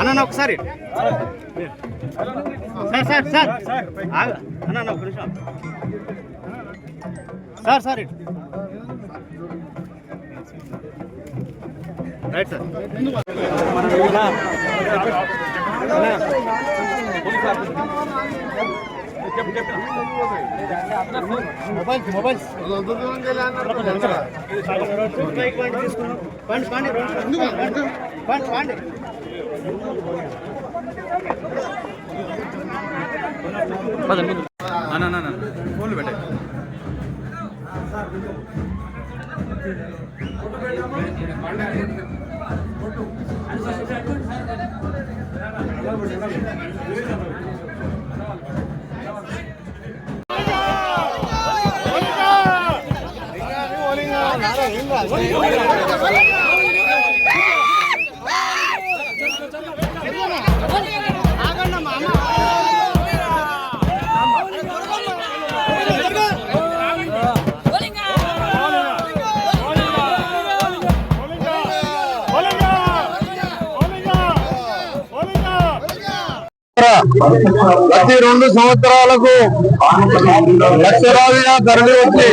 అన్న ఒకసారి sir sir sir అన్న ఒక నిమిషం sir sir right sir mobiles ఫోన్లు పెట్టే ప్రతి 2 సంవత్సరాలకు లక్షలాదిగా తరలి వచ్చి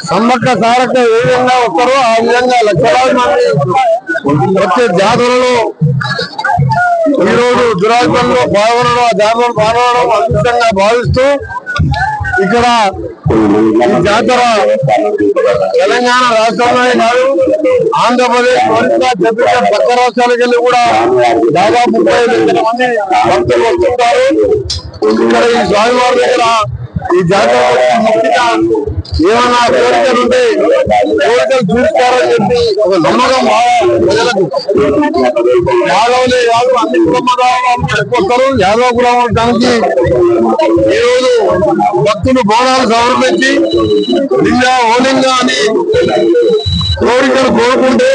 సమ్మక్క సారక్క ఏ విధంగా వస్తారో ఆ విధంగా లక్షలాది మంది వచ్చే జాతరలో ఈరోజు దురాజపల్లిలో పాల్గొనడం ఆ జాతరలో పాల్గొనడం అద్భుతంగా భావిస్తూ ఇక్కడ ఈ జాతర తెలంగాణ రాష్ట్రంలోనే కాదు ఆంధ్రప్రదేశ్, ఒరిస్సా, ఛత్తీస్గఢ్ పక్క రాష్ట్రాలకు వెళ్ళి కూడా దాదాపు 35 లక్షల మంది భక్తులు వస్తుంటారు. ఇక్కడ ఈ స్వామివారి దగ్గర ఈ జాతర ముఖ్యంగా ఏమన్నా కోరికలు ఉంటే కోరికలు చూస్తారని చెప్పి ఒక నమ్మకం ప్రజలకు. యాదవులే కాదు అన్ని కులమతాలు యాదవ కులమతానికి ఈరోజు భక్తులు బోనాలు సమర్పించి లింగ ఓలింగ అని కోరికలు కోరుకుంటే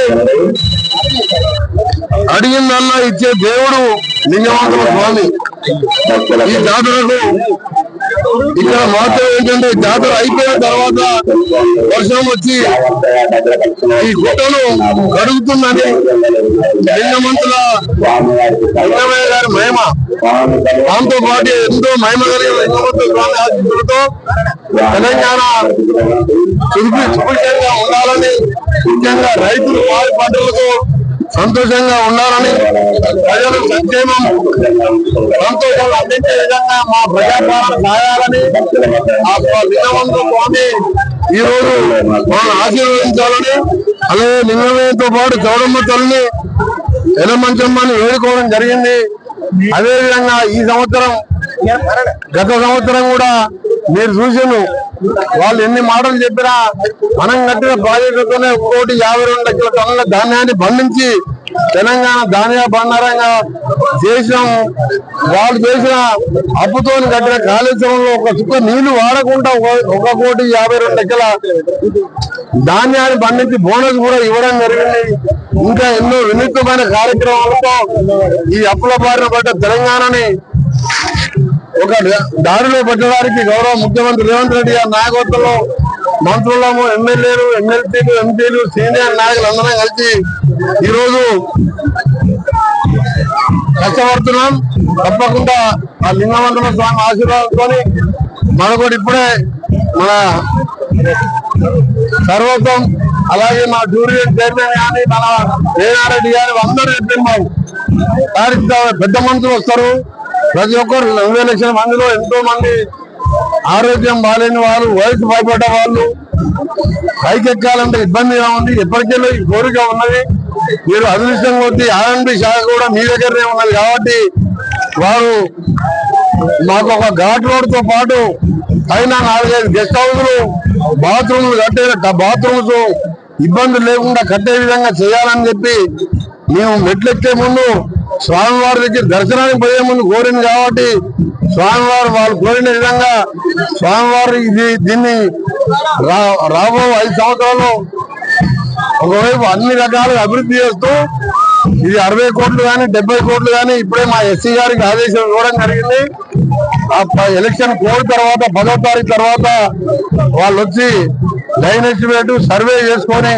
అడిగిందల్లా ఇచ్చే దేవుడు లింగమంతుల స్వామి. ఈ జాతరకు ఇక్కడ మాత్రం ఏంటంటే జాతర అయిపోయిన తర్వాత వర్షం వచ్చి ఈ గుట్టను కడుగుతుందని లింగమంతుల లింగమయ్య గారి మహిమ, దాంతో పాటు ఎంతో మహిమ కలిగిన లింగమంతుల స్వామి ఆశీస్సులతో తెలంగాణ సుభిక్షంగా ఉండాలని, ముఖ్యంగా రైతులు పాడి పంటలతో సంతోషంగా ఉండాలని, ప్రజలు సంక్షేమం సంతోషం అందించే విధంగా మా ప్రజాపాలన సాగాలని ఆ లింగమంతుల స్వామి ఈ రోజు మనం ఆశీర్వదించాలని, అలాగే లింగమయ్యతో పాటు చౌడమ్మ తల్లిని ఎలమంచమ్మని వేడుకోవడం జరిగింది. అదేవిధంగా ఈ సంవత్సరం గత సంవత్సరం కూడా మీరు చూసాను వాళ్ళు ఎన్ని మాటలు చెప్పినా మనం కట్టిన ప్రాజెక్టుతోనే 1,52 లక్షల టన్నుల ధాన్యాన్ని పండించి తెలంగాణ ధాన్య బండారంగా చేసినాం. వాళ్ళు చేసిన అప్పుతో కట్టిన కాళేశ్వరంలో ఒక చుక్క నీళ్లు వాడకుండా 1,52 లక్షల ధాన్యాన్ని పండించి బోనస్ కూడా ఇవ్వడం జరిగింది. ఇంకా ఎన్నో వినూత్నమైన కార్యక్రమాలతో ఈ అప్పుల బారిన పడ్డ తెలంగాణని ఒక దారిలో పెట్టడానికి గౌరవ ముఖ్యమంత్రి రేవంత్ రెడ్డి గారి నాయకత్వంలో మంత్రులము, ఎమ్మెల్యేలు, ఎమ్మెల్సీలు, ఎంపీలు, సీనియర్ నాయకులు అందరం కలిసి ఈరోజు కష్టపడుతున్నాం. తప్పకుండా ఆ లింగమంతుల స్వామి ఆశీర్వాదంతో మనకు ఇప్పుడే మన సర్వత్వం అలాగే మా డ్యూరియన్ చైర్మన్ కానీ మన రేనారెడ్డి గారు అందరూ చెప్తున్నారు. పెద్ద మనుషులు వస్తారు, ప్రతి ఒక్కరు 40 లక్షల మందిలో ఎంతో మంది ఆరోగ్యం బాలేని వాళ్ళు, వయసు భయపడ్డ వాళ్ళు, పైకి ఎక్కాలంటే ఇబ్బందిగా ఉంది. ఎప్పటికెళ్ళి ఈ కోరిక ఉన్నది. మీరు అదృష్టం కొద్ది R&B శాఖ కూడా మీ దగ్గరనే ఉన్నది కాబట్టి వారు మాకు ఒక ఘాట్ రోడ్ తో పాటు పైన 4-5 గెస్ట్ హౌస్లు, బాత్రూమ్లు కట్టే బాత్రూమ్స్ ఇబ్బందులు లేకుండా కట్టే విధంగా చేయాలని చెప్పి మేము మెట్లెక్కే ముందు స్వామివారి దగ్గర దర్శనానికి పోయే ముందు కోరింది కాబట్టి స్వామివారు వాళ్ళు కోరిన విధంగా స్వామివారు దీన్ని రాబో 5 సంవత్సరాల్లో ఒకవైపు అన్ని రకాలుగా అభివృద్ధి చేస్తూ ఇది 60 కోట్లు కానీ 70 కోట్లు కానీ ఇప్పుడే మా ఎస్సీ గారికి ఆదేశం ఇవ్వడం జరిగింది. ఆ ఎలక్షన్ కోడ్ తర్వాత 10వ తారీఖు తర్వాత వాళ్ళు వచ్చి లైన్ ఎస్టిమేట్ సర్వే చేసుకొని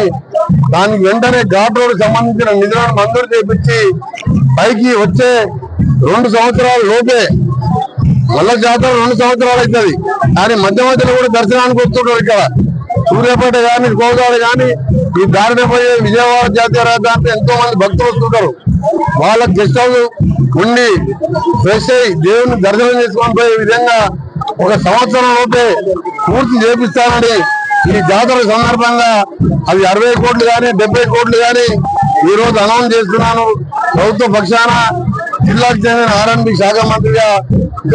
దానికి వెంటనే ఘాట్ రోడ్ సంబంధించిన నిధులను మంజూరు చేపించి పైకి వచ్చే 2 సంవత్సరాల లోపే మల్ల జాతర 2 సంవత్సరాలు అవుతుంది. కానీ మధ్య మధ్యలో కూడా దర్శనానికి వస్తుంటారు. ఇక్కడ సూర్యాపేట కానీ గోదావరి కానీ ఈ దారిన పోయే విజయవాడ జాతీయ రహదారికి ఎంతో మంది భక్తులు వస్తుంటారు. వాళ్ళ గెస్ట్ హౌస్ ఉండి ఫ్రెష్ అయ్యి దేవుని దర్శనం చేసుకొని పోయే విధంగా 1 సంవత్సరం లోపే పూర్తి చేపిస్తానని ఈ జాతర సందర్భంగా అది 60 కోట్లు కానీ 70 కోట్లు కానీ ఈ రోజు అనౌన్స్ చేస్తున్నాను. ప్రభుత్వ పక్షాన జిల్లాకు చెందిన ఆర్ఎండ్బి శాఖ మంత్రిగా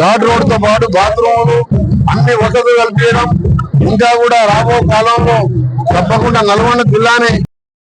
ఘాట్ రోడ్ తో పాటు బాత్రూములు అన్ని వసతులు కల్పించడం, ఇంకా కూడా రాబో కాలంలో తప్పకుండా నల్గొండ జిల్లాని